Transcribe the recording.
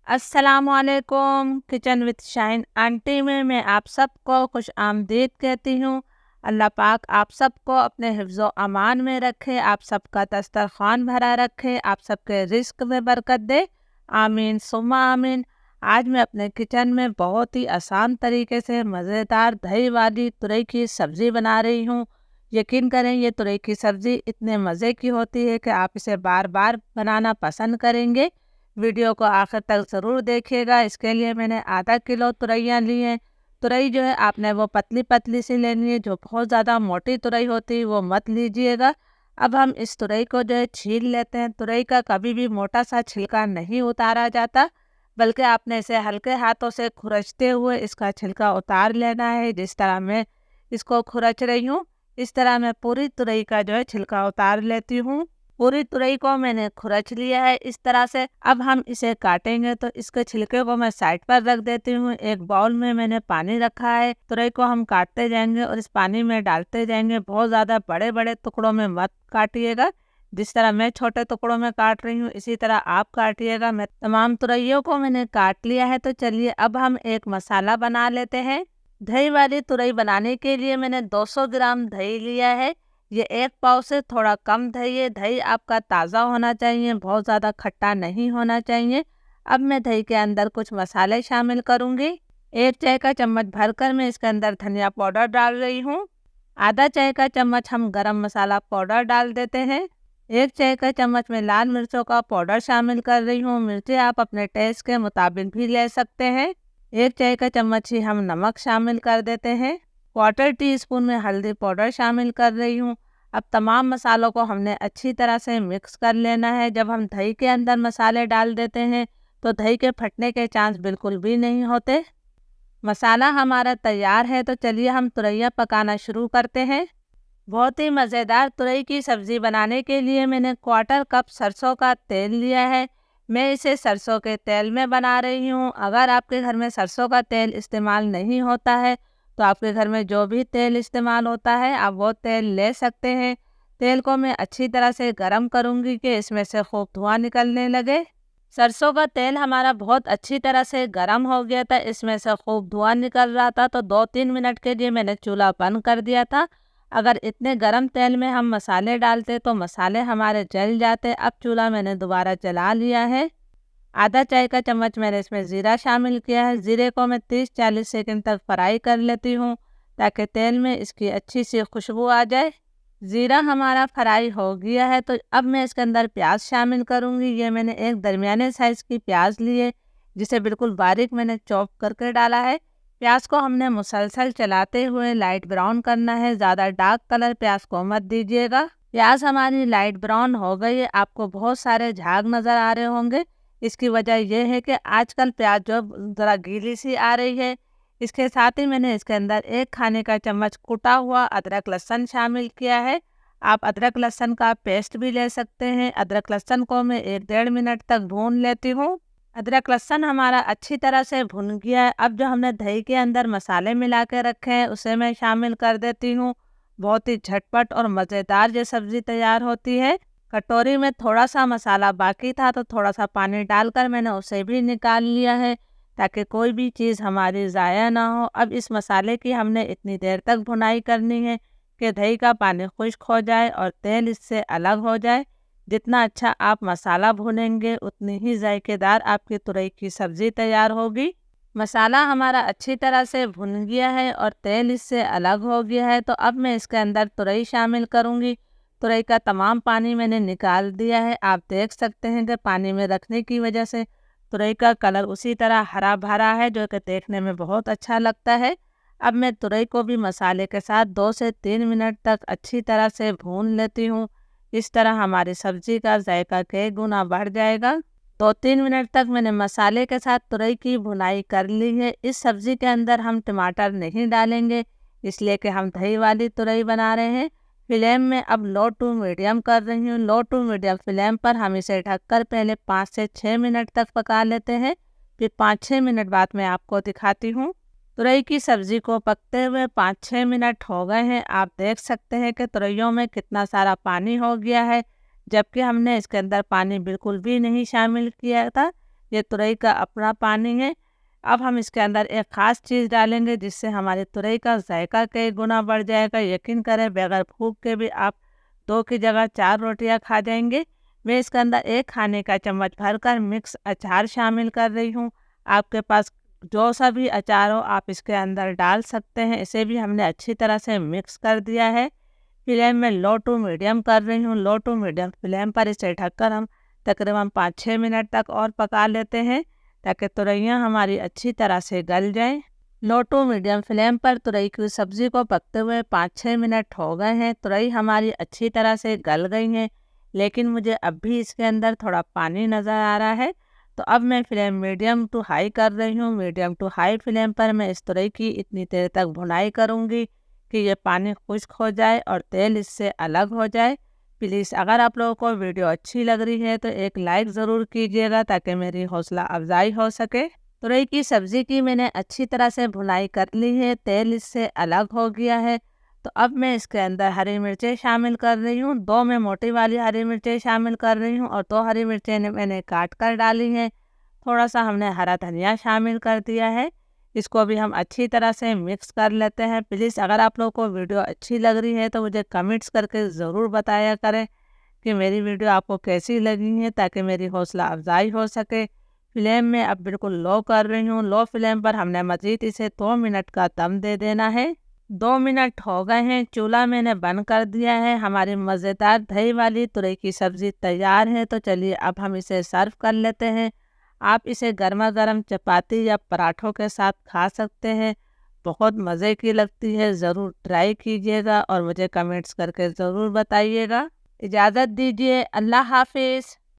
अस्सलामुअलैकुम। Kitchen with shine aunty में मैं आप सबको खुश आमदीद कहती हूँ। अल्लाह पाक आप सबको अपने हिफ्ज़ो अमान में रखे, आप सबका दस्तरखान भरा रखे, आप सबके रिस्क में बरकत दे। आमीन सुम्मा आमीन। आज मैं अपने किचन में बहुत ही आसान तरीके से मज़ेदार दही वाली तुरई की सब्ज़ी बना रही हूँ। यकीन करें ये तुरई की सब्ज़ी इतने मज़े की होती है कि आप इसे बार बार बनाना पसंद करेंगे। वीडियो को आखिर तक ज़रूर देखिएगा। इसके लिए मैंने आधा किलो तुरैयाँ ली हैं। तुरई जो है आपने वो पतली पतली सी लेनी है, जो बहुत ज़्यादा मोटी तुरई होती है वो मत लीजिएगा। अब हम इस तुरई को जो है छील लेते हैं। तुरई का कभी भी मोटा सा छिलका नहीं उतारा जाता, बल्कि आपने इसे हल्के हाथों से खुरचते हुए इसका छिलका उतार लेना है। जिस तरह मैं इसको खुरच रही हूँ, इस तरह मैं पूरी तुरई का जो है छिलका उतार लेती हूँ। पूरी तुरई को मैंने खुरच लिया है इस तरह से। अब हम इसे काटेंगे तो इसके छिलके को मैं साइड पर रख देती हूँ। एक बाउल में मैंने पानी रखा है। तुरई को हम काटते जाएंगे और इस पानी में डालते जाएंगे। बहुत ज़्यादा बड़े बड़े टुकड़ों में मत काटिएगा। जिस तरह मैं छोटे टुकड़ों में काट रही हूँ इसी तरह आप काटिएगा। मैं तमाम तुरैयों को मैंने काट लिया है। तो चलिए अब हम एक मसाला बना लेते हैं। दही वाली तुरई बनाने के लिए मैंने 200 ग्राम दही लिया है। ये एक पाव से थोड़ा कम दही है। दही आपका ताज़ा होना चाहिए, बहुत ज़्यादा खट्टा नहीं होना चाहिए। अब मैं दही के अंदर कुछ मसाले शामिल करूँगी। 1 चाय का चम्मच भरकर मैं इसके अंदर धनिया पाउडर डाल रही हूँ। आधा चाय का चम्मच हम गरम मसाला पाउडर डाल देते हैं। 1 चाय का चम्मच में लाल मिर्चों का पाउडर शामिल कर रही हूँ। मिर्चें आप अपने टेस्ट के मुताबिक भी ले सकते हैं। 1 चाय का चम्मच ही हम नमक शामिल कर देते हैं। 1/4 टीस्पून में हल्दी पाउडर शामिल कर रही हूँ। अब तमाम मसालों को हमने अच्छी तरह से मिक्स कर लेना है। जब हम दही के अंदर मसाले डाल देते हैं तो दही के फटने के चांस बिल्कुल भी नहीं होते। मसाला हमारा तैयार है, तो चलिए हम तुरैया पकाना शुरू करते हैं। बहुत ही मज़ेदार तुरई की सब्ज़ी बनाने के लिए मैंने 1/4 कप सरसों का तेल लिया है। मैं इसे सरसों के तेल में बना रही हूँ। अगर आपके घर में सरसों का तेल इस्तेमाल नहीं होता है तो आपके घर में जो भी तेल इस्तेमाल होता है आप वो तेल ले सकते हैं। तेल को मैं अच्छी तरह से गरम करूँगी कि इसमें से खूब धुआं निकलने लगे। सरसों का तेल हमारा बहुत अच्छी तरह से गरम हो गया था, इसमें से खूब धुआं निकल रहा था। तो 2-3 मिनट के लिए मैंने चूल्हा बंद कर दिया था। अगर इतने गरम तेल में हम मसाले डालते तो मसाले हमारे जल जाते। अब चूल्हा मैंने दोबारा जला लिया है। आधा चाय का चम्मच मैंने इसमें ज़ीरा शामिल किया है। ज़ीरे को मैं 30-40 सेकंड तक फ्राई कर लेती हूँ ताकि तेल में इसकी अच्छी सी खुशबू आ जाए। ज़ीरा हमारा फ्राई हो गया है, तो अब मैं इसके अंदर प्याज शामिल करूँगी। ये मैंने एक दरमियाने साइज़ की प्याज ली है, जिसे बिल्कुल बारीक मैंने चॉप करके डाला है। प्याज को हमने मुसलसल चलाते हुए लाइट ब्राउन करना है। ज़्यादा डार्क कलर प्याज को मत दीजिएगा। प्याज हमारी लाइट ब्राउन हो गई है। आपको बहुत सारे झाग नज़र आ रहे होंगे। इसकी वजह यह है कि आजकल प्याज जो ज़रा गीली सी आ रही है। इसके साथ ही मैंने इसके अंदर 1 खाने का चम्मच कुटा हुआ अदरक लहसुन शामिल किया है। आप अदरक लहसुन का पेस्ट भी ले सकते हैं। अदरक लहसुन को मैं 1-1.5 मिनट तक भून लेती हूँ। अदरक लहसुन हमारा अच्छी तरह से भुन गया है। अब जो हमने दही के अंदर मसाले मिला के रखे हैं उसे मैं शामिल कर देती हूँ। बहुत ही झटपट और मज़ेदार ये सब्ज़ी तैयार होती है। कटोरी में थोड़ा सा मसाला बाकी था तो थोड़ा सा पानी डालकर मैंने उसे भी निकाल लिया है ताकि कोई भी चीज़ हमारी ज़ाया ना हो। अब इस मसाले की हमने इतनी देर तक भुनाई करनी है कि दही का पानी खुश्क हो जाए और तेल इससे अलग हो जाए। जितना अच्छा आप मसाला भुनेंगे उतनी ही जायकेदार आपकी तुरई की सब्ज़ी तैयार होगी। मसाला हमारा अच्छी तरह से भुन गया है और तेल इससे अलग हो गया है। तो अब मैं इसके अंदर तुरई शामिल करूँगी। तुरई का तमाम पानी मैंने निकाल दिया है। आप देख सकते हैं कि पानी में रखने की वजह से तुरई का कलर उसी तरह हरा भरा है, जो कि देखने में बहुत अच्छा लगता है। अब मैं तुरई को भी मसाले के साथ 2 से 3 मिनट तक अच्छी तरह से भून लेती हूँ। इस तरह हमारी सब्ज़ी का जायका कई गुना बढ़ जाएगा। 2-3 मिनट तक मैंने मसाले के साथ तुरई की भुनाई कर ली है। इस सब्ज़ी के अंदर हम टमाटर नहीं डालेंगे, इसलिए कि हम दही वाली तुरई बना रहे हैं। फ्लेम में अब लो टू मीडियम कर रही हूँ। लो टू मीडियम फ्लेम पर हम इसे ढककर पहले 5 से 6 मिनट तक पका लेते हैं। फिर 5-6 मिनट बाद मैं आपको दिखाती हूँ। तुरई की सब्ज़ी को पकते हुए 5-6 मिनट हो गए हैं। आप देख सकते हैं कि तुरइयों में कितना सारा पानी हो गया है, जबकि हमने इसके अंदर पानी बिल्कुल भी नहीं शामिल किया था। ये तुरई का अपना पानी है। अब हम इसके अंदर एक ख़ास चीज़ डालेंगे जिससे हमारी तुरई का जायका कई गुना बढ़ जाएगा। यकीन करें बगैर फूँक के भी आप 2 की जगह 4 रोटियां खा जाएंगे। मैं इसके अंदर 1 खाने का चम्मच भरकर मिक्स अचार शामिल कर रही हूँ। आपके पास जो सा भी अचार हो आप इसके अंदर डाल सकते हैं। इसे भी हमने अच्छी तरह से मिक्स कर दिया है। फ्लेम में लो टू मीडियम कर रही हूँ। लो टू मीडियम फ्लेम पर इसे ढककर हम तकरीबन 5-6 मिनट तक और पका लेते हैं ताकि तुरैयाँ हमारी अच्छी तरह से गल जाएं। लो टू मीडियम फ्लेम पर तुरई की सब्ज़ी को पकते हुए 5-6 मिनट हो गए हैं। तुरई हमारी अच्छी तरह से गल गई हैं, लेकिन मुझे अब भी इसके अंदर थोड़ा पानी नज़र आ रहा है। तो अब मैं फ्लेम मीडियम टू हाई कर रही हूँ। मीडियम टू हाई फ्लेम पर मैं इस तुरई की इतनी देर तक भुनाई करूँगी कि ये पानी खुश्क हो जाए और तेल इससे अलग हो जाए। प्लीज़ अगर आप लोगों को वीडियो अच्छी लग रही है तो एक लाइक ज़रूर कीजिएगा ताकि मेरी हौसला अफजाई हो सके। तुरई की सब्ज़ी की मैंने अच्छी तरह से भुनाई कर ली है, तेल इससे अलग हो गया है। तो अब मैं इसके अंदर हरी मिर्चें शामिल कर रही हूँ। 2 मैं मोटी वाली हरी मिर्चें शामिल कर रही हूँ और 2 हरी मिर्चें मैंने काट कर डाली हैं। थोड़ा सा हमने हरा धनिया शामिल कर दिया है। इसको भी हम अच्छी तरह से मिक्स कर लेते हैं। प्लीज़ अगर आप लोगों को वीडियो अच्छी लग रही है तो मुझे कमेंट्स करके ज़रूर बताया करें कि मेरी वीडियो आपको कैसी लगी है ताकि मेरी हौसला अफजाई हो सके। फ्लेम में अब बिल्कुल लो कर रही हूँ। लो फ्लेम पर हमने मज़ीद इसे 2 मिनट का दम दे देना है। 2 मिनट हो गए हैं, चूल्हा मैंने बंद कर दिया है। हमारी मज़ेदार दही वाली तुरई की सब्ज़ी तैयार है। तो चलिए अब हम इसे सर्व कर लेते हैं। आप इसे गर्मा गर्म चपाती या पराठों के साथ खा सकते हैं। बहुत मज़े की लगती है। ज़रूर ट्राई कीजिएगा और मुझे कमेंट्स करके ज़रूर बताइएगा। इजाज़त दीजिए। अल्लाह हाफिज़।